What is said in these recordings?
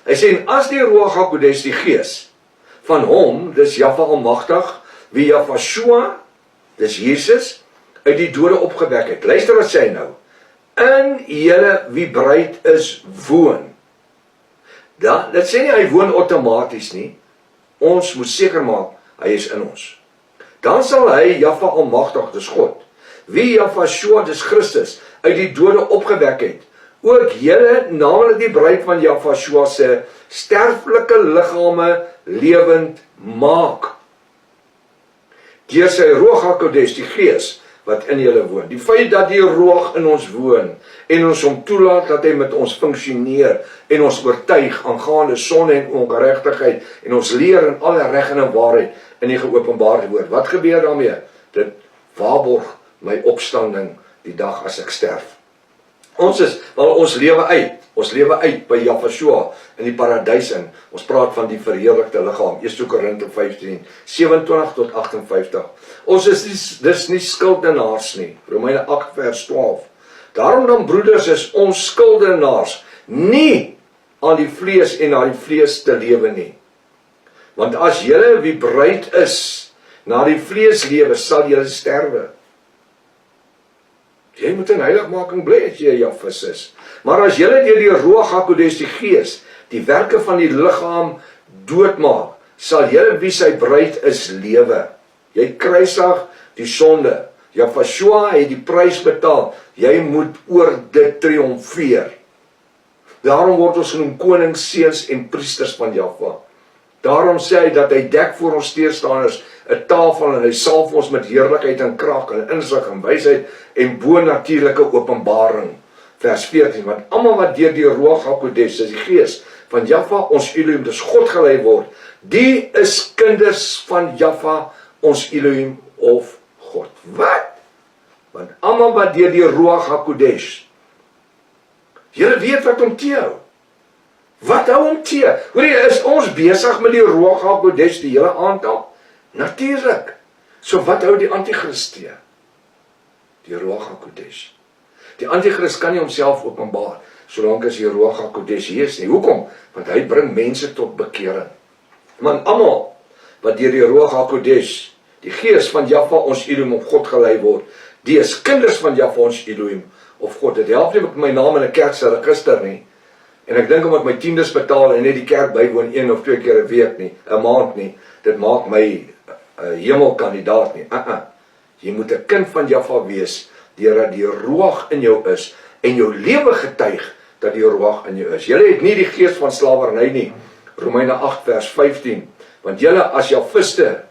Hy sê, en as die Ruach HaKodesh, die gees van hom, dis Jahwe Almagtig, wie Yahshua, dis Jesus, uit die dode opgewek het. Luister wat sê hy nou. In julle wie bereid is woon. Dit sê nie hy woon outomaties nie. Ons moet seker maak, hy is in ons. Dan sal hy, Jahwe Almagtig, dis God, wie Yahshua, dis Christus, uit die dode opgewek het, ook julle, naamlik die bruid van Yahshua se sterflike liggame lewend maak. Deur sy Ruach HaKodesh, die gees wat in julle woon. Die feit dat die Ruach in ons woon en ons hom toelaat dat hy met ons funksioneer en ons oortuig aangaande sonde en ongeregtigheid en ons leer in alle reg en waarheid in die geopenbaarde woord. Wat gebeur daarmee? Dit waarborg my opstanding die dag as ek sterf. Ons lewe uit by Yahshua in die paradys in. Ons praat van die verheerlikte liggaam. 1 Korinte 15, 27 tot 58. Ons is dis nie skuldenaars nie. Romeine 8 vers 12. Daarom dan broeders is ons skuldenaars nie aan die vlees en na die vlees te lewe nie. Want as julle wie bereid is na die vlees lewe, sal julle sterwe. Jy moet in heiligmaking bly as jy 'n Jafis is. Maar as julle deur die Ruach HaKodesh, die gees, die werke van die liggaam doodmaak, sal julle wie sy bruid is lewe. Jy kruisig die sonde. Yahshua het die prys betaal. Jy moet oor dit triomfeer. Daarom word ons genoem konings, seuns en priesters van Jahwe. Daarom sê hy dat hy dek voor ons teestanders 'n tafel en hy salf ons met heerlikheid en krag en insig en wysheid en bonatuurlike openbaring. Vers 14, want almal wat deur die Ruach HaKodesh, dis die gees van Jahwe, ons Elohim, dis God gelei word, die is kinders van Jahwe, ons Elohim of God. Wat? Want almal wat deur die Ruach HaKodesh, julle weet wat hom teehou. Wat hou hom tee? Hoor jy, is ons besig met die Ruach HaKodesh die hele aantal? Natuurlik. So wat hou die Antichrist tee? Die Ruach HaKodesh. Die Antichrist kan nie homself openbaar solank as die Ruach HaKodesh hier is nie. Hoekom? Want hy bring mense tot bekering. Want almal wat deur die Ruach HaKodesh, die gees van Jahwe, ons Elohim of God gelei word, die is kinders van Jahwe, ons Elohim of God. Dit help nie met my naam in 'n kerk se register nie. En ek dink omdat my tiendes betaal en net die kerk bywoon 1 of 2 keer 'n week nie, 'n maand nie, dit maak my 'n hemelkandidaat nie. Jy moet 'n kind van Jahwe wees, deurdat die Ruach in jou is en jou lewe getuig dat die Ruach in jou is. Julle het nie die gees van slawerny nie. Romeine 8 vers 15. Want julle as Jafiste,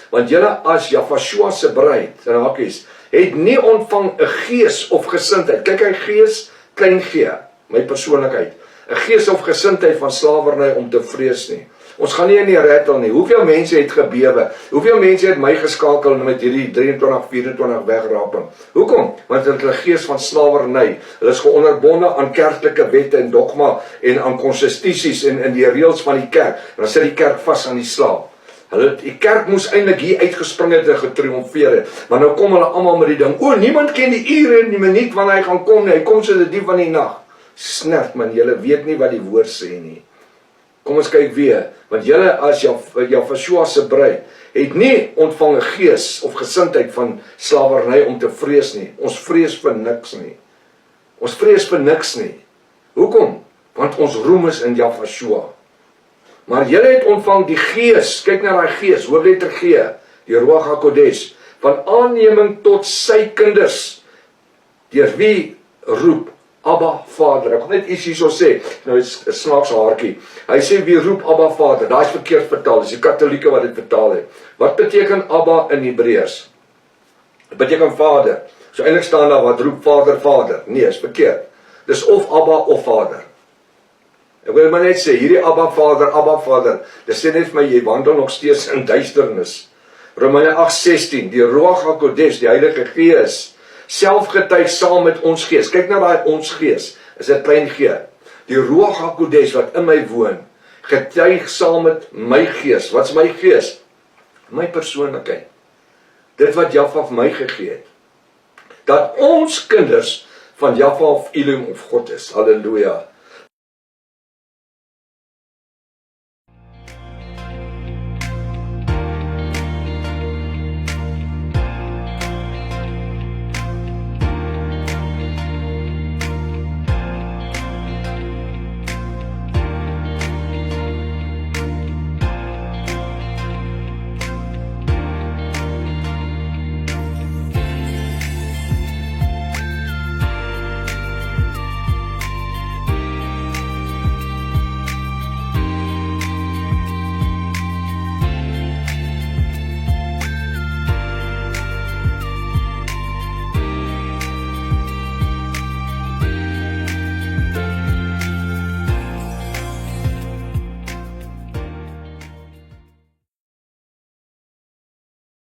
want julle as Yahshua se bruid, en hakies, het nie ontvang 'n gees of gesindheid. Kyk, hy gees klein g, my persoonlikheid, 'n gees of gesindheid van slawerny om te vrees nie. Ons gaan nie in die rattle nie. Hoeveel mense het gebewe? Hoeveel mense het my geskakel met hierdie 23, 24 wegraping? Hoekom? Want hulle het 'n gees van slawerny. Hulle is geonderbonde aan kerklike wette en dogma en aan konstitusies en in die reëls van die kerk. En dan sit die kerk vas aan die slaaf. Die kerk moes eintlik hier uitgespring het en getriomfeer het. Maar nou kom hulle almal met die ding. O, niemand ken die ure en die minuut wanneer hy gaan kom nie. Hy kom soos 'n dief van die nag. Snert man, julle weet nie wat die woord sê nie. Kom ons kyk weer, want julle as Yahshua se bruid het nie ontvang 'n gees of gesindheid van slawerny om te vrees nie. Ons vrees vir niks nie. Ons vrees vir niks nie. Hoekom? Want ons roem is in Yahshua. Maar julle het ontvang die gees, kyk na daai gees, hoofletter G, die Ruach HaKodesh, van aanneming tot sy kinders, deur wie roep Abba Vader. Ek wil net iets hierso sê, nou is 'n snaakse haartjie. Hy sê wie roep Abba Vader, daai is verkeerd vertaal, dis die Katolieke wat dit vertaal het. Wat beteken Abba in Hebreërs? Dit beteken Vader. So eintlik staan daar wat roep Vader, Vader. Nee, is verkeerd. Dis of Abba of Vader. Ek wil maar net sê, hierdie Abba Vader, dis sê net vir my, jy wandel nog steeds in duisternis. Romeine 8:16, die Ruach HaKodesh, die Heilige Gees, self getuig saam met ons gees. Kyk na daai ons gees, is 'n klein g. Die Ruach HaKodesh wat in my woon, getuig saam met my gees. Wat's my gees? My persoonlikheid. Dit wat Jahwe vir my gegee het. Dat ons kinders van Jahwe of Elohim of God is. Halleluja.